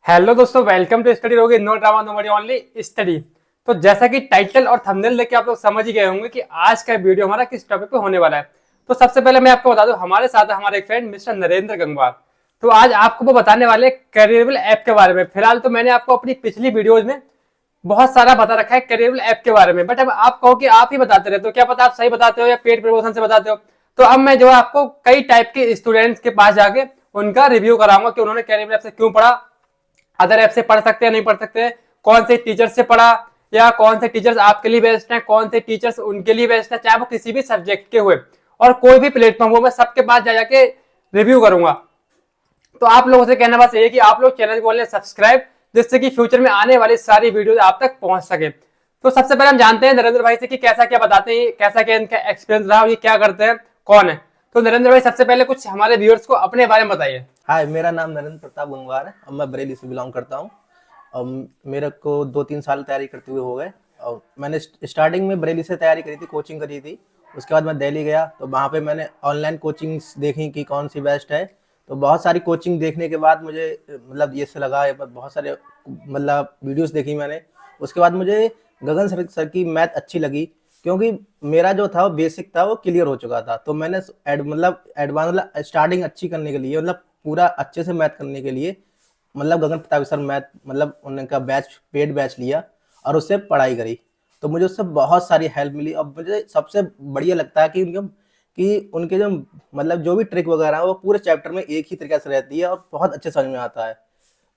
Hello दोस्तों, welcome to study rogue. No drama no worry only study. तो जैसा कि टाइटल और थंबनेल देख के आप लोग समझ ही गए होंगे कि आज का वीडियो हमारा किस टॉपिक पे होने वाला है। तो सबसे पहले मैं आपको बता दूं, हमारे साथ है हमारे एक फ्रेंड मिस्टर नरेंद्र गंगवार। तो आज आपको वो बताने वाले कैरियरेबल ऐप के बारे में। फिलहाल तो मैंने आपको अपनी पिछली वीडियोज में बहुत सारा बता रखा है कैरियरेबल ऐप के बारे में, बट अब आप कहो कि आप ही बताते रहते हो, क्या पता आप सही बताते हो या पेड प्रमोशन से बताते हो। तो अब मैं जो है आपको कई टाइप के स्टूडेंट्स के पास जाके उनका रिव्यू कराऊंगा कि उन्होंने कैरियरेबल ऐप से क्यों पढ़ा, अदर ऐप से पढ़ सकते हैं नहीं पढ़ सकते हैं, कौन से टीचर से पढ़ा या कौन से टीचर्स आपके लिए बेस्ट हैं, कौन से टीचर्स उनके लिए बेस्ट है, चाहे वो किसी भी सब्जेक्ट के हुए और कोई भी प्लेटफॉर्म हो, मैं सबके पास जा जाके रिव्यू करूंगा। तो आप लोगों से कहना बस ये कि आप लोग चैनल को ले सब्सक्राइब, जिससे कि फ्यूचर में आने वाली सारी वीडियो आप तक पहुंच सके। तो सबसे पहले हम जानते हैं नरेंद्र भाई से कि कैसा क्या बताते हैं, कैसा क्या इनका एक्सपीरियंस रहा, ये क्या करते हैं, कौन है। तो नरेंद्र भाई सबसे पहले कुछ हमारे व्यूअर्स को अपने बारे में बताइए। हाय, मेरा नाम नरेंद्र प्रताप गंगवार है और मैं बरेली से बिलोंग करता हूँ। और मेरे को 2-3 साल तैयारी करते हुए हो गए। और मैंने स्टार्टिंग में बरेली से तैयारी करी थी, कोचिंग करी थी। उसके बाद मैं दिल्ली गया तो वहाँ पे मैंने ऑनलाइन कोचिंग्स देखी कि कौन सी बेस्ट है। तो बहुत सारी कोचिंग देखने के बाद मुझे मतलब ये से लगा, बहुत सारे मतलब वीडियोस देखी मैंने। उसके बाद मुझे गगन सर की मैथ अच्छी लगी, क्योंकि मेरा जो था वो बेसिक था वो क्लियर हो चुका था। तो मैंने मतलब एडवांस मतलब स्टार्टिंग अच्छी करने के लिए, मतलब पूरा अच्छे से मैथ करने के लिए मतलब गगन प्रताप सर मैथ मतलब उनका बैच पेड बैच लिया और उससे पढ़ाई करी। तो मुझे उससे बहुत सारी हेल्प मिली। और मुझे सबसे बढ़िया लगता है कि उनके जो मतलब जो भी ट्रिक वगैरह है वो पूरे चैप्टर में एक ही तरीके से रहती है और बहुत अच्छे समझ में आता है।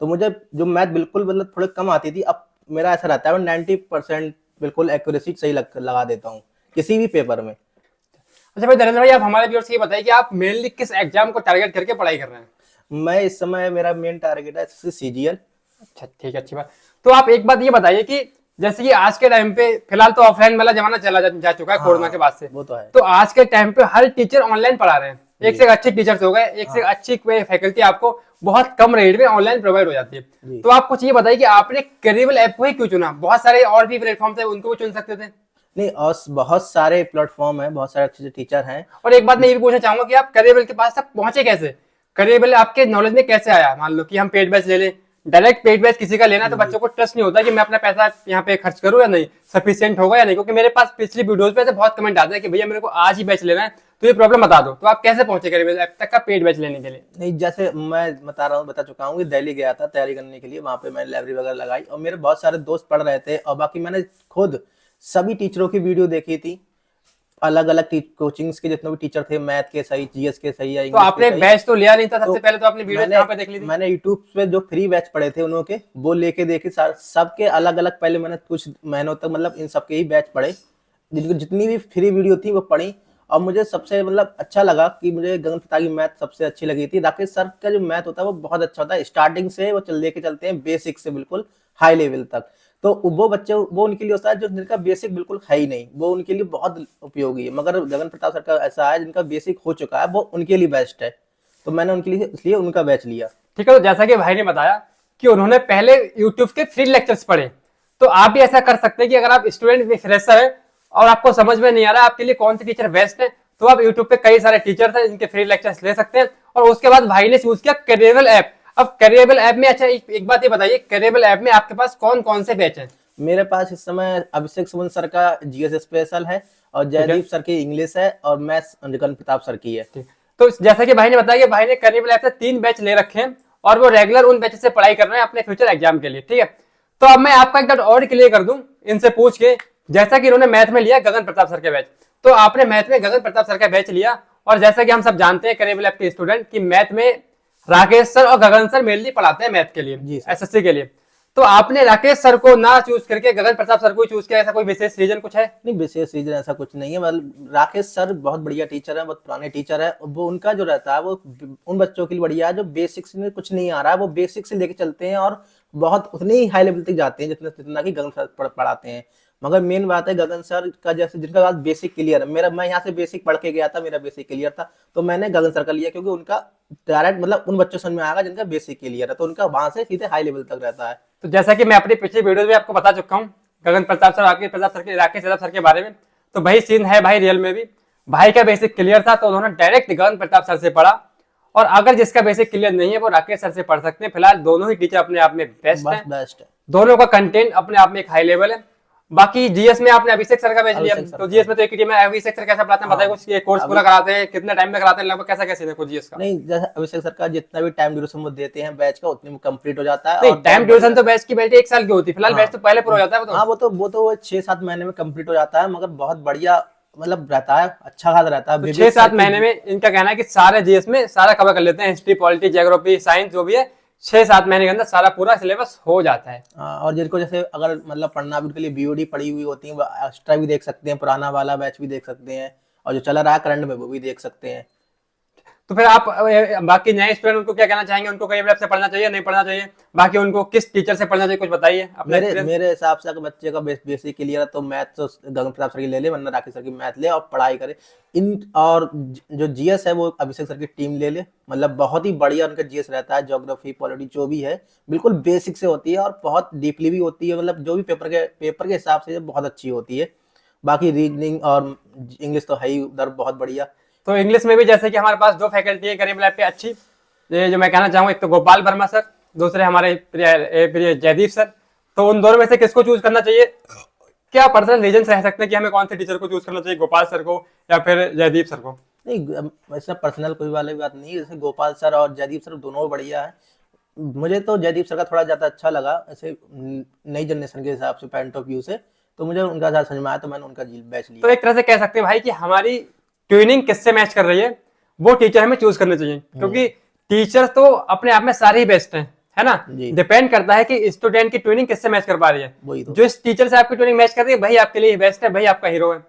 तो मुझे जो मैथ बिल्कुल मतलब थोड़े कम आती थी, अब मेरा ऐसा रहता है मैं 90% बिल्कुल एक्यूरेसी सही लगा देता हूँ किसी भी पेपर में। अच्छा भाई नरेंद्र भाई, आप हमारे व्यूअर्स ये बताइए कि आप मेनली किस एग्जाम को टारगेट करके पढ़ाई कर रहे हैं। मैं इस समय मेरा मेन टारगेट है एसएससी सीजीएल। अच्छा ठीक है, अच्छी बात। तो आप एक बात ये बताइए कि जैसे कि आज के टाइम पे फिलहाल तो ऑफलाइन वाला जमाना चला जा चुका है कोरोना के हाँ, बाद से। वो तो है। तो आज के टाइम पे हर टीचर ऑनलाइन पढ़ा रहे हैं, एक जी। से एक अच्छे टीचर्स हो गए, एक से एक हाँ। अच्छी फैकल्टी आपको बहुत कम रेट में ऑनलाइन प्रोवाइड हो जाती है। जी। तो आप कुछ ये बताइए कि आपने कैरियरेबल ऐप को ही क्यों चुना, बहुत सारे और भी प्लेटफॉर्म थे उनको भी चुन सकते थे। नहीं, और बहुत सारे प्लेटफॉर्म हैं, बहुत सारे अच्छे टीचर हैं। और एक बात मैं ये भी पूछना चाहूंगा कि आप कैरियरेबल के पास तक पहुंचे कैसे, कैरियरेबल आपके नॉलेज में कैसे आया। मान लो कि हम पेड बैच ले लें, डायरेक्ट पेड बैच किसी का लेना तो जी। बच्चों को ट्रस्ट नहीं होता कि मैं अपना पैसा यहाँ पे खर्च करूँ या नहीं, सफिशियंट होगा या नहीं। क्योंकि मेरे पास पिछली वीडियोस पे ऐसे बहुत कमेंट आते हैं कि भैया मेरे को आज ही बैच लेना है, तो ये प्रॉब्लम बता दो। तो आप कैसे पहुंचे कैरियरेबल ऐप तक का पेड बैच लेने के लिए। नहीं, जैसे मैं बता चुका हूँ कि दिल्ली गया था तैयारी करने के लिए। वहाँ पे मैंने लाइब्रेरी वगैरह लगाई और मेरे बहुत सारे दोस्त पढ़ रहे थे, और बाकी मैंने खुद सभी टीचरों की वीडियो देखी थी। अलग अलग कोचिंग्स के जितने भी टीचर थे, मैथ के सही, जीएस के सही या तो इंग्लिश के आपने सही। बैच तो लिया नहीं था तो सबसे पहले, तो आपने वीडियो कहाँ पे देख ली थी। मैंने यूट्यूब पे जो फ्री बैच पढ़े थे उन्हों के वो लेके देखे सबके अलग अलग। पहले मैंने कुछ महीनों तक मतलब इन सबके ही बैच पढ़े, जिनको जितनी भी फ्री वीडियो थी वो पढ़ी। और मुझे सबसे मतलब अच्छा लगा कि मुझे गगन प्रताप की मैथ सबसे अच्छी लगी थी। राकेश सर का जो मैथ होता है वो बहुत अच्छा होता है, स्टार्टिंग से वो लेके चलते हैं बेसिक से बिल्कुल हाई लेवल तक। तो वो बच्चे वो उनके लिए होता है जो जिनका बेसिक बिल्कुल है ही नहीं, वो उनके लिए बहुत उपयोगी है। मगर गगन प्रताप सर का ऐसा है जिनका बेसिक हो चुका है, वो उनके लिए बेस्ट है। तो मैंने उनके लिए इसलिए उनका बैच लिया। ठीक है, तो जैसा कि भाई ने बताया कि उन्होंने पहले यूट्यूब के फ्री लेक्चर्स पढ़े, तो आप भी ऐसा कर सकते हैं कि अगर आप स्टूडेंट फ्रेशर है और आपको समझ में नहीं आ रहा आपके लिए कौन से टीचर बेस्ट है, तो आप यूट्यूब पे कई सारे टीचर हैं इनके फ्री लेक्चर्स ले सकते हैं। और उसके बाद भाई ने चूज किया कैरियरेबल ऐप। अब कैरियरेबल ऐप में, अच्छा एक बात ये बताइए, कैरियरेबल ऐप में आपके पास कौन कौन से बैच हैं। मेरे पास इस समय अभिषेक सुमन सर का जीएस स्पेशल है, और जयदीप सर की इंग्लिश है, और मैथ्स गगन प्रताप सर की है। तो जैसा कि भाई ने बताया कि भाई ने कैरियरेबल ऐप से 3 बैच ले रखे हैं और वो रेगुलर उन बैच से पढ़ाई कर रहे हैं अपने फ्यूचर एग्जाम के लिए। ठीक है, तो अब मैं आपका एक डाउट और क्लियर कर दूं इनसे पूछ के। जैसा कि इन्होंने मैथ में लिया गगन प्रताप सर के बैच, तो आपने मैथ में गगन प्रताप सर का बैच लिया, और जैसा कि हम सब जानते हैं कैरियरेबल ऐप के स्टूडेंट कि मैथ में राकेश सर और गगन सर मेनली पढ़ाते हैं मैथ के लिए, एसएससी के लिए। तो आपने राकेश सर को ना चूज करके गगन प्रताप सर को चूज किया, ऐसा कोई विशेष रीजन कुछ है। नहीं, विशेष रीजन ऐसा कुछ नहीं है। मतलब राकेश सर बहुत बढ़िया टीचर है, बहुत पुराने टीचर है। वो उनका जो रहता है वो उन बच्चों के लिए बढ़िया है जो बेसिक्स में कुछ नहीं आ रहा है, वो बेसिक से लेके चलते हैं और बहुत उतने ही हाई लेवल तक जाते हैं जितना कि गगन सर पढ़ाते हैं। मगर मेन बात है गगन सर का, जैसे जिनका पास बेसिक क्लियर है। मैं यहाँ से बेसिक पढ़ के गया था, मेरा बेसिक क्लियर था, तो मैंने गगन सर का लिया, क्योंकि उनका डायरेक्ट मतलब उन बच्चों समझ में आएगा जिनका बेसिक क्लियर है, तो उनका वहां से सीधे हाई लेवल तक रहता है। तो जैसा कि मैं अपनी पिछली वीडियो में आपको बता चुका हूँ गगन प्रताप सर, राकेश प्रताप सर के, राकेश प्रताप सर के बारे में, तो भाई सीन है भाई रियल में भी भाई का बेसिक क्लियर था, तो उन्होंने डायरेक्ट गगन प्रताप सर से पढ़ा और अगर जिसका बेसिक क्लियर नहीं है वो राकेश सर से पढ़ सकते हैं। फिलहाल दोनों ही टीचर अपने आप में बेस्ट है, बेस्ट है। दोनों का कंटेंट अपने आप में एक हाई लेवल है। बाकी जीएस में आपने अभिषेक सर का बैच लिया, तो जीएस में तो एक ही टीम है। अभिषेक सर कैसा पढ़ाते हैं बताइए कुछ, ये कोर्स पूरा कराते हैं, कितने टाइम में कराते हैं, लगभग कैसा कैसे देखो जीएस का? नहीं, जैसे अभिषेक सर का जितना भी टाइम ड्यूरेशन वो देते हैं बैच का, उतने में कंप्लीट हो जाता है। नहीं, टाइम ड्यूरेशन तो बैच की बैच 1 साल की होती है, फिलहाल बैच तो पहले पूरा हो जाता है। हाँ, वो तो 6-7 महीने में कंप्लीट हो जाता है, मगर बहुत बढ़िया मतलब रहता है, अच्छा खासा रहता है। 6-7 महीने में इनका कहना है कि सारे जीएस में सारा कवर कर लेते हैं, हिस्ट्री, पॉलिटी, ज्योग्राफी, साइंस जो भी है 6-7 महीने के अंदर सारा पूरा सिलेबस हो जाता है। और जिनको जैसे अगर मतलब पढ़ना भी, उनके लिए बीओडी पड़ी हुई होती है, वो एक्स्ट्रा भी देख सकते हैं, पुराना वाला बैच भी देख सकते हैं, और जो चला रहा है करंट में वो भी देख सकते हैं। तो फिर आप बाकी नए स्टूडेंट उनको क्या कहना चाहेंगे, उनको कई से पढ़ना चाहिए नहीं पढ़ना चाहिए, बाकी उनको किस टीचर से पढ़ना चाहिए कुछ बताइए अपने। मेरे हिसाब से अगर बच्चे का बेसिक क्लियर है तो मैथ तो गगन प्रताप सर की ले ले, वरना राकेश सर की मैथ ले और पढ़ाई करे। और जो जीएस है वो अभिषेक सर की टीम ले ले, मतलब बहुत ही बढ़िया उनका जीएस रहता है। ज्योग्राफी, पॉलिटी जो भी है बिल्कुल बेसिक से होती है और बहुत डीपली भी होती है, मतलब जो भी पेपर के हिसाब से बहुत अच्छी होती है। बाकी रीजनिंग और इंग्लिश तो है ही उधर बहुत बढ़िया। तो इंग्लिश में भी जैसे कि हमारे पास 2 फैकल्टी है करीब लैब पे अच्छी, जो मैं कहना चाहूंगा, एक तो गोपाल वर्मा सर, दूसरे हमारे प्रिय जयदीप सर। तो उन दोनों में से किसको चूज करना चाहिए, क्या पर्सनल रीजन रह सकते हैं कि हमें कौन से टीचर को चूज करना चाहिए, गोपाल सर को या फिर जयदीप सर को? नहीं, वैसा पर्सनल कोई वाली बात नहीं है, जैसे गोपाल सर और जयदीप सर दोनों बढ़िया है। मुझे तो जयदीप सर का थोड़ा ज्यादा अच्छा लगा, ऐसे नई जनरेशन के हिसाब से, पॉइंट ऑफ व्यू से, तो मुझे उनका ज्यादा समझ में आया, तो मैंने उनका बैच लिया। तो एक तरह से कह सकते हैं भाई कि हमारी ट्यूनिंग किससे मैच कर रही है वो टीचर हमें चूज करने चाहिए, क्योंकि टीचर तो अपने आप में सारे ही बेस्ट हैं, है ना। डिपेंड करता है कि स्टूडेंट की ट्यूनिंग किससे मैच कर पा रही है। तो। जो इस टीचर से आपकी ट्यूनिंग मैच कर रही है भाई आपके लिए बेस्ट है, भाई आपका हीरो है।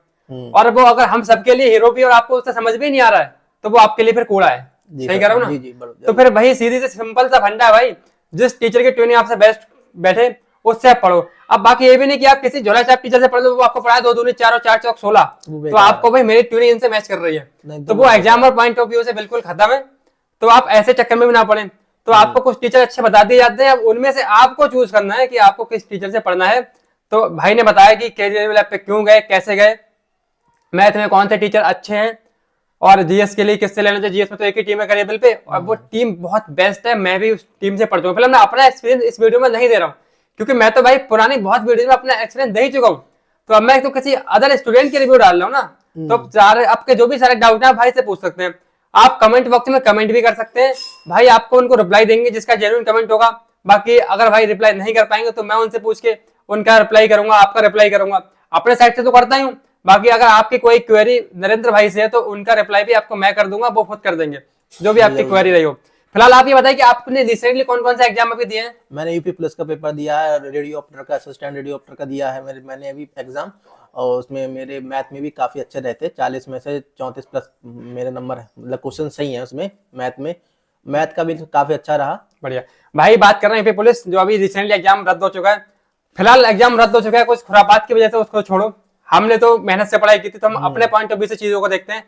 और वो अगर हम सबके लिए हीरो भी और आपको उससे समझ भी नहीं आ रहा है तो वो आपके लिए फिर कूड़ा है। सही कह रहा हूं ना? तो फिर भाई सीधी से सिंपल सा फंडा है भाई, जिस टीचर की ट्यूनिंग आपसे बेस्ट बैठे उससे आप पढ़ो। अब बाकी ये भी नहीं कि आप किसी झोला छाप टीचर से पढ़ लो, वो आपको पढ़ाए 2 दूनी 4 और 4 चौक 16, तो आपको भाई मेरी ट्यूनिंग इनसे मैच कर रही है, तो वो एग्जाम और पॉइंट ऑफ व्यू से बिल्कुल खत्म है। तो आप ऐसे चक्कर में भी ना पढ़ें। तो आपको कुछ टीचर अच्छे बता दिए जाते हैं, अब उनमें से आपको चूज करना है कि आपको किस टीचर से पढ़ना है। तो भाई ने बताया कि कैरियर लैब पे क्यों गए, कैसे गए, मैथ में कौन से टीचर अच्छे हैं, और जीएस के लिए किससे लेना चाहिए। जीएस में तो एक ही टीम है करेबल पे, और वो टीम बहुत बेस्ट है, मैं भी उस टीम से पढ़ता हूँ। फिलहाल मैं अपना एक्सपीरियंस इस वीडियो में नहीं दे रहा हूँ, क्योंकि मैं तो भाई पुरानी बहुत वीडियो में अपना एक्सपीरियंस दे ही चुका हूँ। तो अब मैं तो किसी अदर स्टूडेंट की रिव्यू डाल रहा हूँ ना, तो सारे आपके जो भी सारे डाउट है भाई से पूछ सकते हैं। आप कमेंट बॉक्स में कमेंट भी कर सकते हैं, भाई आपको उनको रिप्लाई देंगे जिसका जेन्युइन कमेंट होगा। बाकी अगर भाई रिप्लाई नहीं कर पाएंगे तो मैं उनसे पूछ के उनका रिप्लाई करूंगा, आपका रिप्लाई करूंगा। अपने साइड से तो करता ही हूँ, बाकी अगर आपकी कोई क्वेरी नरेंद्र भाई से है तो उनका रिप्लाई भी आपको मैं कर दूंगा, वो खुद कर देंगे जो भी आपकी क्वेरी रही हो। फिलहाल आप ये बताइए कि आपने रिसेंटली कौन कौन सा एग्जाम अभी दिए हैं? मैंने यूपी प्लस का पेपर दिया है, रेडियो ऑपरेटर का, असिस्टेंट रेडियो ऑपरेटर का दिया है मैंने अभी एग्जाम, और उसमें मेरे मैथ में भी काफी अच्छे रहते, 40 में से 34 प्लस मेरे नंबर है, मतलब क्वेश्चन सही है उसमें। मैथ का भी काफी अच्छा रहा। बढ़िया भाई। बात कर रहे हैं यूपी पुलिस, जो अभी रिसेंटली एग्जाम रद्द हो चुका है। फिलहाल एग्जाम रद्द हो चुका है कुछ खुरापात की वजह से, उसको छोड़ो, हमने तो मेहनत से पढ़ाई की थी, तो हम अपने पॉइंट ऑफ व्यू से चीजों को देखते हैं।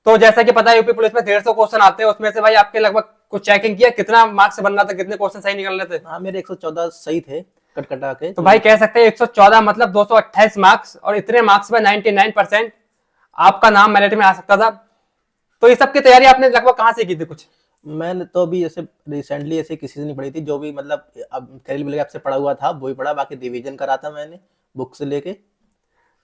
तो जैसा कि पता है यूपी पुलिस में 150 क्वेश्चन आते हैं, उसमें से भाई आपके लगभग कुछ चेकिंग किया कितना मार्क्स बन रहा था, कितने क्वेश्चन सही निकल रहे थे? हाँ, मेरे 114 सही थे कटा के। तो भाई कह सकते हैं 114 मतलब 228 मार्क्स, और इतने मार्क्स में 99% आपका नाम मेरिट में आ सकता था। तो ये सब की तैयारी आपने लगभग कहाँ से की थी कुछ? मैंने तो अभी जैसे रिसेंटली ऐसे किसी से नहीं पढ़ी थी, जो भी मतलब अब करीब आपसे पढ़ा हुआ था वही पढ़ा, बाकी रिवीजन करा था मैंने बुक से लेके।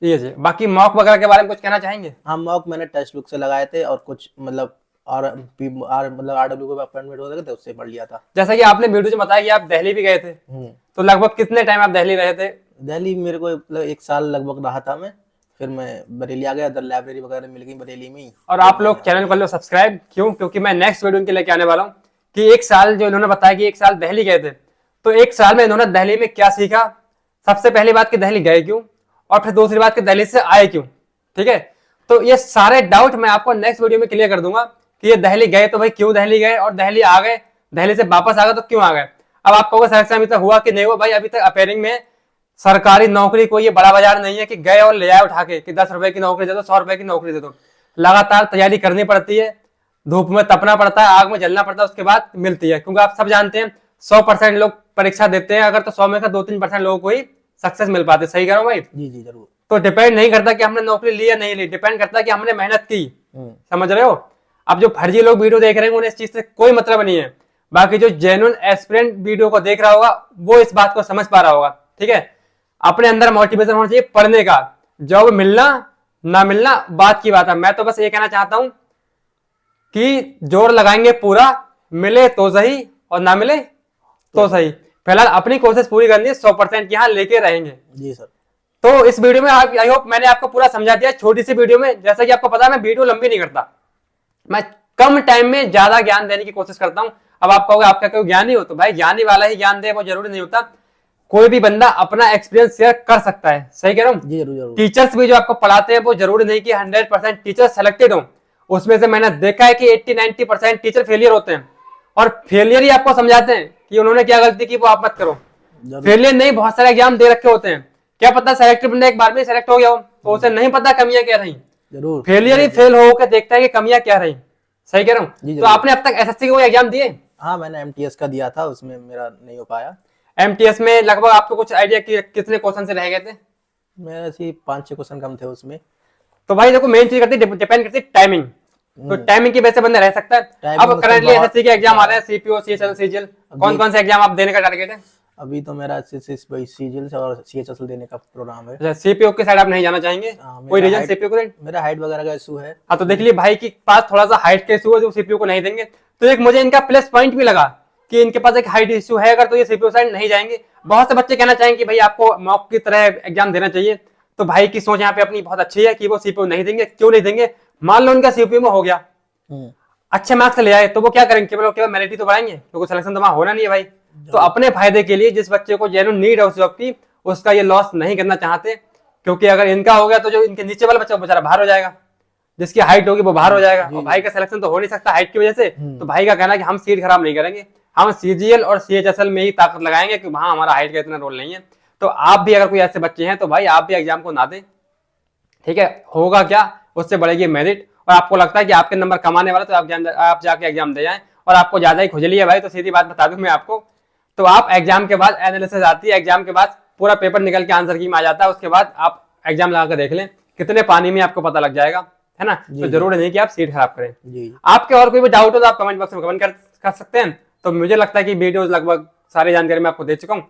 ये जी, बाकी मॉक वगैरह के बारे में कुछ कहना चाहेंगे? हाँ, मॉक मैंने टेक्स्ट बुक से लगाए थे, और कुछ मतलब मतलब आरडब्ल्यू को अपॉइंटमेंट हो गए थे, उससे पढ़ लिया था। जैसा कि आपने वीडियो में बताया कि आप दिल्ली भी गए थे, तो लगभग कितने टाइम आप दिल्ली रहे थे? दिल्ली मेरे को 1 साल लगभग रहा था मैं, फिर मैं बरेली आ गया, इधर लाइब्रेरी वगैरह मिल गई बरेली में ही। और आप लोग चैनल कर लो सब्सक्राइब, क्यों? क्योंकि मैं नेक्स्ट वीडियो इनके लेके आने वाला हूँ कि 1 साल जो इन्होंने बताया कि 1 साल दिल्ली गए थे, तो 1 साल में इन्होंने दिल्ली में क्या सीखा। सबसे पहली बात कि दिल्ली गए क्यों, और फिर दूसरी बात कि दिल्ली से आए क्यों। ठीक है, तो ये सारे डाउट मैं आपको नेक्स्ट वीडियो में क्लियर कर दूंगा कि ये दिल्ली गए तो भाई क्यों दिल्ली गए, और दिल्ली आ गए, दिल्ली से वापस आ गए तो क्यों आ गए। अब आप कहोगे सिलेक्शन अभी तक हुआ कि नहीं हुआ, भाई अभी तक अपेयरिंग में सरकारी नौकरी कोई ये बड़ा बाजार नहीं है कि गए और ले आए उठा के कि 10 रुपए की नौकरी दे दो, 100 रुपए की नौकरी दे दो। लगातार तैयारी करनी पड़ती है, धूप में तपना पड़ता है, आग में जलना पड़ता है, उसके बाद मिलती है। क्योंकि आप सब जानते हैं 100% लोग परीक्षा देते हैं, अगर तो 100 में से 2-3% लोगों को ही सक्सेस मिल पाते। सही कह रहा हूं भाई? जी जी जरूर। तो डिपेंड नहीं करता कि हमने नौकरी ली या नहीं ली, डिपेंड करता है कि हमने मेहनत की। समझ रहे हो? अब जो फर्जी लोग वीडियो देख रहे हैं उन्हें इस चीज से कोई मतलब नहीं है। बाकी जो जेन्युइन एस्पिरेंट वीडियो को देख रहा होगा वो इस बात को समझ पा रहा होगा। ठीक है, अपने अंदर मोटिवेशन होना चाहिए पढ़ने का। जॉब मिलना ना मिलना बात की बात है। मैं तो बस ये कहना चाहता हूं कि जोर लगाएंगे पूरा, मिले तो सही और ना मिले तो सही। फिलहाल अपनी कोशिश पूरी करनी है, 100% यहाँ लेके रहेंगे। जी सर। तो इस वीडियो में आई होप मैंने आपको पूरा समझा दिया। छोटी सी वीडियो में, जैसा कि आपको पता है मैं वीडियो लंबी नहीं करता, मैं कम टाइम में ज्यादा ज्ञान देने की कोशिश करता हूं। अब आप कहोगे आपका कोई ज्ञानी हो, तो भाई ज्ञानी वाला ही ज्ञान दे वो जरूरी नहीं होता। कोई भी बंदा अपना एक्सपीरियंस शेयर कर सकता है। सही कह रहा हूँ? जी जरूर जरूर। टीचर्स भी जो आपको पढ़ाते हैं वो जरूरी नहीं कि 100% टीचर सेलेक्टेड हो। उसमें से मैंने देखा है कि 80-90% टीचर फेलियर होते हैं, और फेलियर ही आपको समझाते हैं कि उन्होंने क्या गलती की वो आप मत करो। फेलियर नहीं, बहुत सारे एग्जाम दे रखे होते हैं। क्या पता सेलेक्टेड बंदा एक बार में सेलेक्ट हो गया हो, तो उसे नहीं पता कमियां क्या रही। जरूर फेलियर ही फेल होकर देखता है कि कमियां क्या रही। सही कह रहा हूँ? तो आपने अब तक एसएससी के कोई एग्जाम दिए? हाँ मैंने एमटीएस का दिया था, उसमें मेरा नहीं हो पाया। एमटीएस में लगभग आपको कुछ आइडिया कि कितने क्वेश्चन से रह गए थे? मेरे ऐसे 5-6 क्वेश्चन कम थे उसमें। तो भाई देखो, मेन चीज करती है, डिपेंड करती है टाइमिंग। तो टाइमिंग की वजह से बंदा रह सकता है। अब करंटली एसएससी के एग्जाम आ रहे हैं, सीपीओ, सीएचएल, सीजीएल। कौन कौन से एग्जाम आप देने का टारगेट है? अभी तो मेरा सीजीएल और सीएचएल देने का प्रोग्राम है। अच्छा, सीपीओ के साइड आप नहीं जाना चाहेंगे? कोई रीजन सीपीओ को? मेरा हाइट वगैरह का इशू है। हाँ, तो देख लिए भाई के पास थोड़ा सा हाइट का इशू है जो सीपीओ को नहीं देंगे। तो एक मुझे इनका प्लस पॉइंट भी लगा कि इनके पास एक हाइट इशू है, अगर तो ये सीपीओ साइड नहीं जाएंगे। बहुत से बच्चे कहना चाहेंगे कि भाई आपको मॉक की तरह एग्जाम देना चाहिए। तो भाई की सोच यहाँ पे अपनी बहुत अच्छी है कि वो सीपीओ नहीं देंगे। क्यों नहीं देंगे? मान लो उनका सीपीओ में हो गया, अच्छे मार्क्स ले आए, तो वो क्या करेंगे? केवल मेरिट ही तो बढ़ाएंगे, क्योंकि सिलेक्शन तो वहां होना नहीं है भाई। तो अपने फायदे के लिए, जिस बच्चे को जेन्युइन नीड है उस जॉब की, उसका ये लॉस नहीं करना चाहते। क्योंकि अगर इनका हो गया तो जो इनके नीचे वाला बच्चा बेचारा बाहर हो जाएगा, जिसकी हाइट होगी वो बाहर हो जाएगा। और भाई का सिलेक्शन तो हो नहीं सकता हाइट की वजह से। तो भाई का कहना है कि हम सीट खराब नहीं करेंगे, हम सीजीएल और सीएचएसएल में ही ताकत लगाएंगे कि वहां हमारा हाइट का इतना रोल नहीं है। तो आप भी अगर कोई ऐसे बच्चे हैं तो भाई आप भी एग्जाम को ना दें। ठीक है, होगा क्या, उससे बढ़ेगी मेरिट। और आपको लगता है कि आपके नंबर कमाने वाला, तो आप जाके एग्जाम दे जाएं। और आपको ज्यादा ही खुजली है भाई, तो सीधी बात बता दूं मैं आपको, तो आप एग्जाम के बाद एनालिसिस आती है, एग्जाम के बाद पूरा पेपर निकल के आंसर की में आ जाता है। उसके बाद आप एग्जाम लगा कर देख लें कितने पानी में, आपको पता लग जाएगा, है ना? तो जरूरी नहीं कि आप सीट खराब करें। आपके और कोई भी डाउट हो तो आप कमेंट बॉक्स में कमेंट कर सकते हैं। तो मुझे लगता है कि वीडियोस लगभग सारी जानकारी मैं आपको दे चुका हूँ।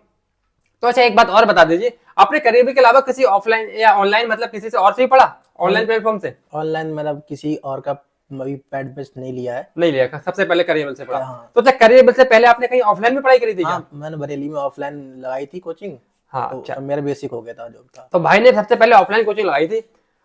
तो अच्छा, एक बात और बता दीजिए, आपने करियर के अलावा किसी ऑफलाइन या ऑनलाइन, मतलब किसी से और से ही पढ़ा, ऑनलाइन प्लेटफॉर्म से? ऑनलाइन मतलब किसी और का अभी पैड बेस्ट नहीं लिया है। नहीं लिया, सबसे पहले करियर से पढ़ा। हाँ। तो करियर से पहले आपने कहीं ऑफलाइन में पढ़ाई करी थी? हाँ, मैंने बरेली में ऑफलाइन लगाई थी कोचिंग। हाँ, तो अच्छा। मेरा बेसिक हो गया था जो था। तो भाई ने सबसे पहले ऑफलाइन कोचिंग लगाई थी।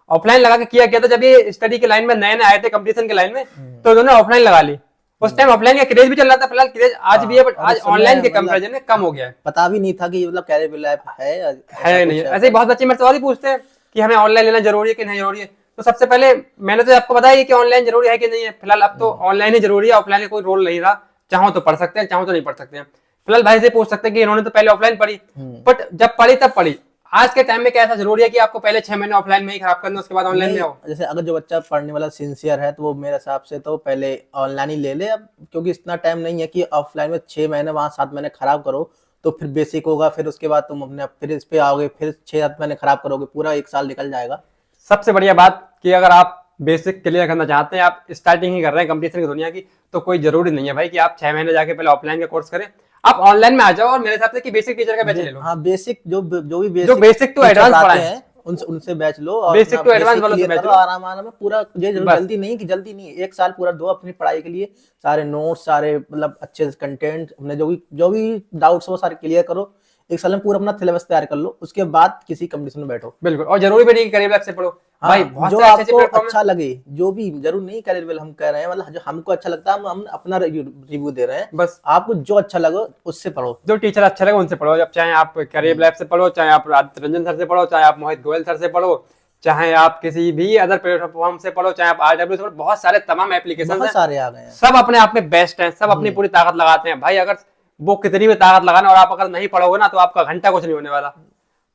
ऑफलाइन लगा के किया था जब ये स्टडी के लाइन में नए नए आए थे, कंपटीशन के लाइन में, तो उन्होंने ऑफलाइन लगा ली। उस टाइम ऑफलाइन का क्रेज भी चल रहा था, फिलहाल क्रेज आज भी है, बट आज ऑनलाइन के कंपैरिजन में कम हो गया है। पता भी नहीं था कि मतलब कैरियर लैब है नहीं। ऐसे ही बहुत बच्चे मेरे से और ही पूछते हैं कि हमें ऑनलाइन लेना जरूरी है कि नहीं जरूरी है। तो सबसे पहले मैंने तो आपको बताया कि ऑनलाइन जरूरी है कि नहीं है। फिलहाल अब तो ऑनलाइन ही जरूरी है, ऑफलाइन का कोई रोल नहीं रहा। चाहो तो पढ़ सकते हैं, चाहो तो नहीं पढ़ सकते हैं। फिलहाल भाई से पूछ सकते हैं कि इन्होंने तो पहले ऑफलाइन पढ़ी, बट जब पढ़ी तब पढ़ी। आज के टाइम में क्या ऐसा जरूरी है कि आपको पहले 6 महीने ऑफलाइन में ही खराब करना, उसके बाद ऑनलाइन में आओ? जैसे अगर जो बच्चा पढ़ने वाला सिंसियर है तो वो मेरे हिसाब से तो पहले ऑनलाइन ही ले ले अब, क्योंकि इतना टाइम नहीं है कि ऑफलाइन में 6 महीने वहाँ 7 महीने खराब करो तो फिर बेसिक होगा, फिर उसके बाद तुम अपने फिर इस पे आओगे, फिर 6-7 महीने खराब करोगे, पूरा 1 साल निकल जाएगा। सबसे बढ़िया बात कि अगर आप बेसिक क्लियर करना चाहते हैं, आप स्टार्टिंग ही कर रहे हैं कंपटीशन की दुनिया की, तो कोई जरूरी नहीं है भाई कि आप 6 महीने जाके पहले ऑफलाइन का कोर्स करें। आप ऑनलाइन में आ जाओ और मेरे हिसाब से कि बेसिक टीचर का बैच ले लो। हाँ, बेसिक जो भी बेसिक टू एडवांस पढ़ाते हैं उनसे बैच लो और बेसिक टू एडवांस वालों से बैच लो आराम आराम में। पूरा जल्दी नहीं 1 साल पूरा दो अपनी पढ़ाई के लिए, सारे नोट्स, सारे मतलब अच्छे कंटेंट, हमने जो भी डाउट्स वो सारे क्लियर करो। 1 साल में पूरा अपना सिलेबस तैयार कर लो, उसके बाद किसी कंपटीशन में बैठो। बिल्कुल, और जरूरी भी नहीं कि करियर लैब से पढ़ो। हाँ, भाई बहुत जो सारे आपको अच्छा लगे, जो भी जरूर नहीं करियर वेल हम कह रहे हैं, मतलब जो हमको अच्छा लगता है हम अपना रिव्यू दे रहे हैं। बस आपको जो अच्छा लगे उससे पढ़ो, जो टीचर अच्छा लगे उनसे पढ़ो। जब चाहे आप करियर लैब से पढ़ो, चाहे आप आदित्य रंजन सर से पढ़ो, चाहे आप मोहित गोयल सर से पढ़ो, चाहे आप किसी भी अदर प्लेटफॉर्म से पढ़ो, चाहे आप RW से पढ़ो, बहुत सारे तमाम एप्लीकेशन सारे आ गए हैं। सब अपने आप में बेस्ट हैं, सब अपनी पूरी ताकत लगाते हैं। भाई अगर वो कितनी भी ताकत लगाना और आप अगर नहीं पढ़ोगे ना तो आपका घंटा कुछ नहीं होने वाला।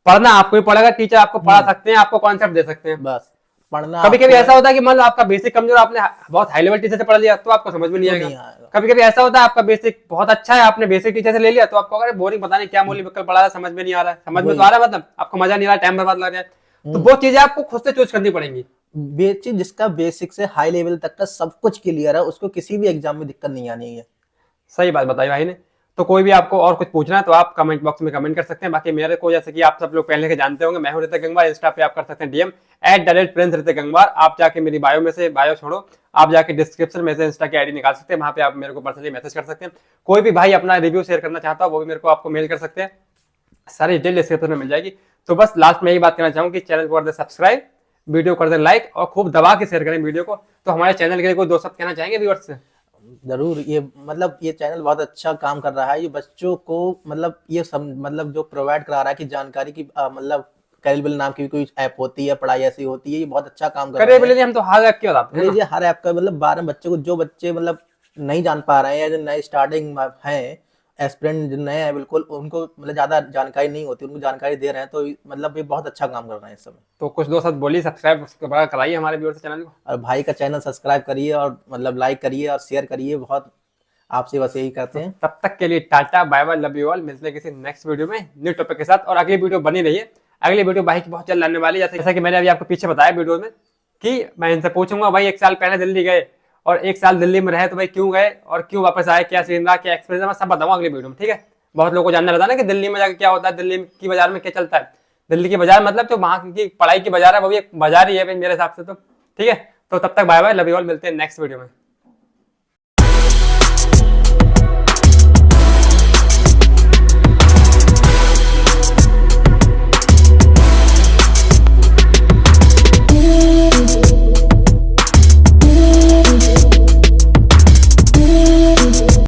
पढ़ना आपको ही पड़ेगा, टीचर आपको पढ़ा सकते हैं, आपको कॉन्सेप्ट दे सकते हैं, बस पढ़ना। कभी कभी ऐसा होता है कि मतलब आपका बेसिक कमजोर, आपने बहुत हाई लेवल टीचर से पढ़ लिया तो आपको समझ में नहीं आएगा। कभी कभी ऐसा होता है आपका बेसिक बहुत अच्छा है, आपने बेसिक टीचर से ले लिया तो आपको अगर बोरिंग, पता नहीं क्या मूल्य विकल्प पढ़ा रहा है, समझ में नहीं आ रहा है, समझ में तो आ रहा है, मतलब आपको मजा नहीं आ रहा है, टाइम बर्बाद लग रहा है। तो वो चीजें आपको खुद से चूज करनी पड़ेंगी। बेसिक, जिसका बेसिक से हाई लेवल तक का सब कुछ क्लियर है, उसको किसी भी एग्जाम में दिक्कत नहीं आनी है। सही बात बताई भाई ने। तो कोई भी आपको और कुछ पूछना है तो आप कमेंट बॉक्स में कमेंट कर सकते हैं। बाकी मेरे को, जैसे कि आप सब लोग पहले के जानते होंगे, मैं हूं ऋतिक गंगवार। इंस्टा पे आप कर सकते हैं डीएम @प्रिंस ऋतिक गंगवार। आप जाके मेरी बायो में से, बायो छोड़ो, आप जाके डिस्क्रिप्शन में से इंस्टा की आईडी निकाल सकते हैं, वहां पे आप मेरे को पर्सनली मैसेज कर सकते हैं। कोई भी भाई अपना रिव्यू शेयर करना चाहता हो वो भी मेरे को आपको मेल कर सकते हैं, सारी डिटेल डिस्क्रिप्शन में मिल जाएगी। तो बस लास्ट में यही बात कहना चाहूंगा कि चैनल को कर दे सब्सक्राइब, वीडियो कर दे लाइक और खूब दबा के शेयर करें वीडियो को। तो हमारे चैनल के लिए कोई दो शब्द कहना चाहेंगे व्यूअर्स से? जरूर। ये मतलब ये चैनल बहुत अच्छा काम कर रहा है। ये बच्चों को मतलब ये सब मतलब जो प्रोवाइड करा रहा है कि जानकारी की मतलब कैरिबल नाम की भी कोई ऐप होती है, पढ़ाई ऐसी होती है, ये बहुत अच्छा काम कर रहा है। करें हम तो हर ऐप की बताते हैं ना। ये हर ऐप का मतलब 12 बच्चे को, जो बच्चे मतलब नहीं जान पा रहे हैं या जो नए स्टार्टिंग हैं, एस्पिरेंट जो नए हैं बिल्कुल, उनको मतलब ज्यादा जानकारी नहीं होती, उनको जानकारी दे रहे हैं। तो मतलब ये बहुत अच्छा काम कर रहे हैं इस समय। तो कुछ दो शब्द बोलिए, सब्सक्राइब कराइए हमारे व्यूअर्स चैनल को। और भाई का चैनल सब्सक्राइब करिए और मतलब लाइक करिए और शेयर करिए। बहुत आपसे बस यही कहते हैं। तब तक के लिए tata, bye bye, love you all. मिलते हैं किसी नेक्स्ट वीडियो में न्यू टॉपिक के साथ। और अगली वीडियो बनी रही है, अगली वीडियो भाई की बहुत जल्द आने वाली है। जैसा कि मैंने अभी आपको पीछे बताया वीडियो में कि मैं इनसे पूछूंगा भाई 1 साल पहले दिल्ली गए और 1 साल दिल्ली में रहे तो भाई क्यों गए और क्यों वापस आए, क्या सीन रहा, क्या एक्सपीरियंस, मैं सब बताऊंगा अगली वीडियो में। ठीक है, बहुत लोगों को जानना रहता है ना कि दिल्ली में जाकर क्या होता है, दिल्ली की बाजार में क्या चलता है। दिल्ली की बाजार मतलब जो वहाँ की पढ़ाई की बाजार है वो भी एक बाजार ही है भाई मेरे हिसाब से तो। ठीक है, तो तब तक bye bye, love you all. मिलते हैं नेक्स्ट वीडियो में।